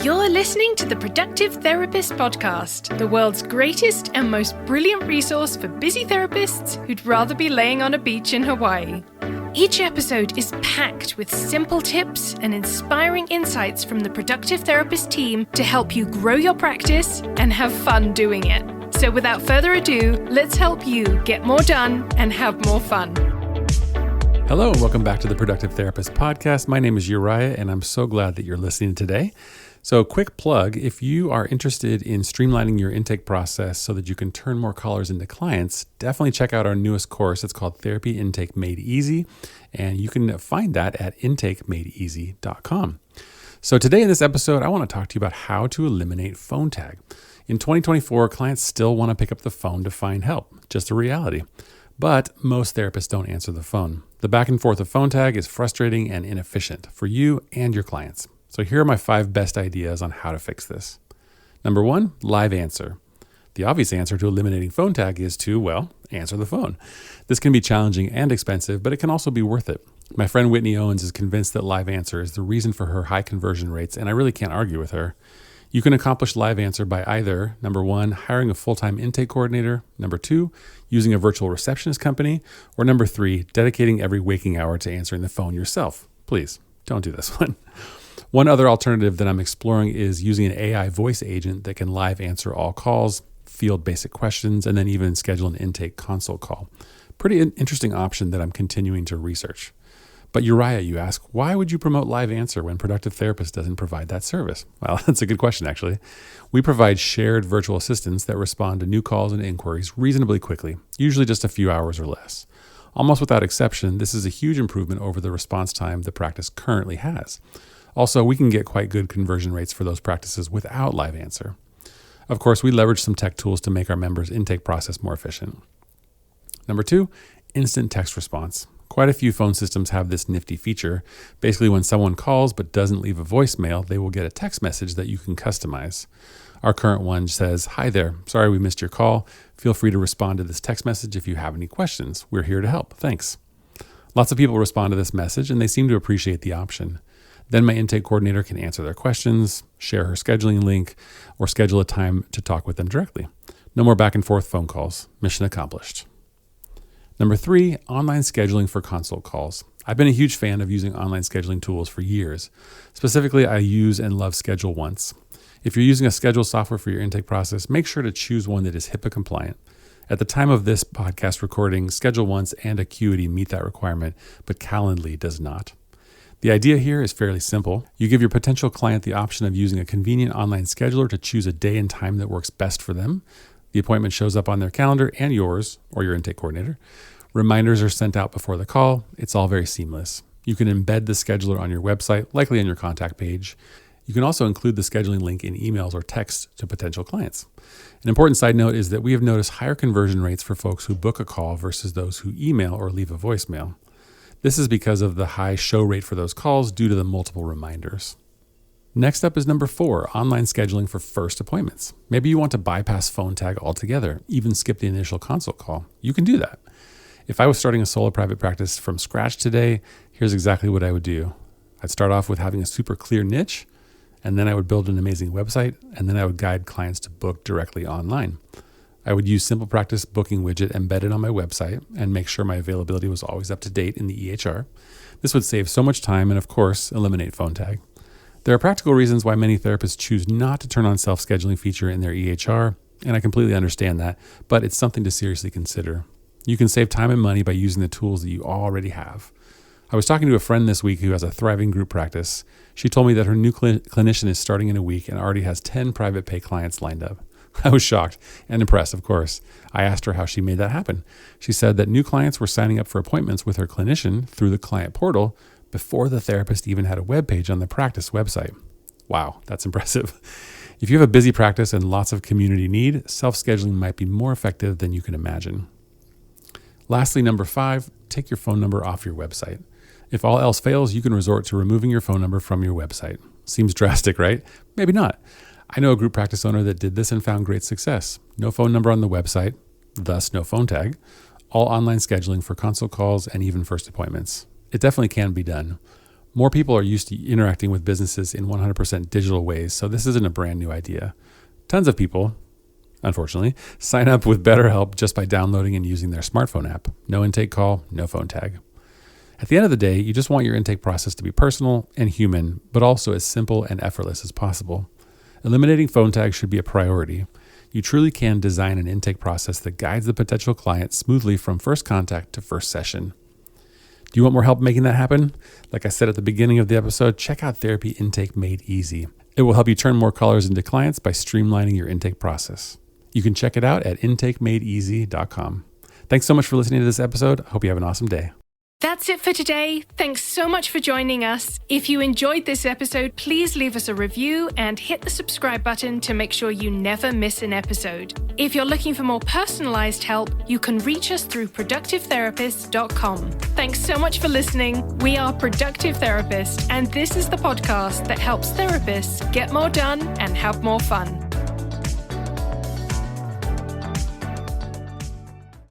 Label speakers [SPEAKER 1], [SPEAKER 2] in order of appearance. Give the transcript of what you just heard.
[SPEAKER 1] You're listening to the Productive Therapist Podcast, the world's greatest and most brilliant resource for busy therapists who'd rather be laying on a beach in Hawaii. Each episode is packed with simple tips and inspiring insights from the Productive Therapist team to help you grow your practice and have fun doing it. So without further ado, let's help you get more done and have more fun.
[SPEAKER 2] Hello, and welcome back to the Productive Therapist Podcast. My name is Uriah, and I'm so glad that you're listening today. So quick plug, if you are interested in streamlining your intake process so that you can turn more callers into clients, definitely check out our newest course. It's called Therapy Intake Made Easy, and you can find that at intakemadeeasy.com. So today in this episode, I want to talk to you about how to eliminate phone tag. In 2024, clients still want to pick up the phone to find help, just a reality. But most therapists don't answer the phone. The back and forth of phone tag is frustrating and inefficient for you and your clients. So here are my 5 best ideas on how to fix this. Number 1, live answer. The obvious answer to eliminating phone tag is to, well, answer the phone. This can be challenging and expensive, but it can also be worth it. My friend Whitney Owens is convinced that live answer is the reason for her high conversion rates, and I really can't argue with her. You can accomplish live answer by either, number 1, hiring a full-time intake coordinator, number 2, using a virtual receptionist company, or number 3, dedicating every waking hour to answering the phone yourself. Please, don't do this one. One other alternative that I'm exploring is using an AI voice agent that can live answer all calls, field basic questions, and then even schedule an intake consult call. Pretty interesting option that I'm continuing to research. But Uriah, you ask, why would you promote live answer when Productive Therapist doesn't provide that service? Well, that's a good question, actually. We provide shared virtual assistants that respond to new calls and inquiries reasonably quickly, usually just a few hours or less. Almost without exception, this is a huge improvement over the response time the practice currently has. Also, we can get quite good conversion rates for those practices without live answer. Of course, we leverage some tech tools to make our members' intake process more efficient. Number 2, instant text response. Quite a few phone systems have this nifty feature. Basically, when someone calls but doesn't leave a voicemail, they will get a text message that you can customize. Our current one says, "Hi there, sorry we missed your call. Feel free to respond to this text message if you have any questions. We're here to help. Thanks." Lots of people respond to this message and they seem to appreciate the option. Then my intake coordinator can answer their questions, share her scheduling link, or schedule a time to talk with them directly. No more back and forth phone calls. Mission accomplished. Number 3, online scheduling for consult calls. I've been a huge fan of using online scheduling tools for years. Specifically, I use and love Schedule Once. If you're using a schedule software for your intake process, make sure to choose one that is HIPAA compliant. At the time of this podcast recording, Schedule Once and Acuity meet that requirement, but Calendly does not. The idea here is fairly simple. You give your potential client the option of using a convenient online scheduler to choose a day and time that works best for them. The appointment shows up on their calendar and yours, or your intake coordinator. Reminders are sent out before the call. It's all very seamless. You can embed the scheduler on your website, likely on your contact page. You can also include the scheduling link in emails or text to potential clients. An important side note is that we have noticed higher conversion rates for folks who book a call versus those who email or leave a voicemail. This is because of the high show rate for those calls due to the multiple reminders. Next up is number 4, online scheduling for first appointments. Maybe you want to bypass phone tag altogether, even skip the initial consult call. You can do that. If I was starting a solo private practice from scratch today, here's exactly what I would do. I'd start off with having a super clear niche, and then I would build an amazing website, and then I would guide clients to book directly online. I would use Simple Practice booking widget embedded on my website and make sure my availability was always up to date in the EHR. This would save so much time and, of course, eliminate phone tag. There are practical reasons why many therapists choose not to turn on self-scheduling feature in their EHR, and I completely understand that, but it's something to seriously consider. You can save time and money by using the tools that you already have. I was talking to a friend this week who has a thriving group practice. She told me that her new clinician is starting in a week and already has 10 private pay clients lined up. I was shocked and impressed, of course. I asked her how she made that happen. She said that new clients were signing up for appointments with her clinician through the client portal before the therapist even had a web page on the practice website. Wow, that's impressive. If you have a busy practice and lots of community need, self-scheduling might be more effective than you can imagine. Lastly, number 5, take your phone number off your website. If all else fails, you can resort to removing your phone number from your website. Seems drastic, right? Maybe not. I know a group practice owner that did this and found great success. No phone number on the website, thus no phone tag. All online scheduling for consult calls and even first appointments. It definitely can be done. More people are used to interacting with businesses in 100% digital ways, so this isn't a brand new idea. Tons of people, unfortunately, sign up with BetterHelp just by downloading and using their smartphone app. No intake call, no phone tag. At the end of the day, you just want your intake process to be personal and human, but also as simple and effortless as possible. Eliminating phone tags should be a priority. You truly can design an intake process that guides the potential client smoothly from first contact to first session. Do you want more help making that happen? Like I said at the beginning of the episode, check out Therapy Intake Made Easy. It will help you turn more callers into clients by streamlining your intake process. You can check it out at intakemadeeasy.com. Thanks so much for listening to this episode. I hope you have an awesome day.
[SPEAKER 1] That's it for today. Thanks so much for joining us. If you enjoyed this episode, please leave us a review and hit the subscribe button to make sure you never miss an episode. If you're looking for more personalized help, you can reach us through productivetherapist.com. Thanks so much for listening. We are Productive Therapist, and this is the podcast that helps therapists get more done and have more fun.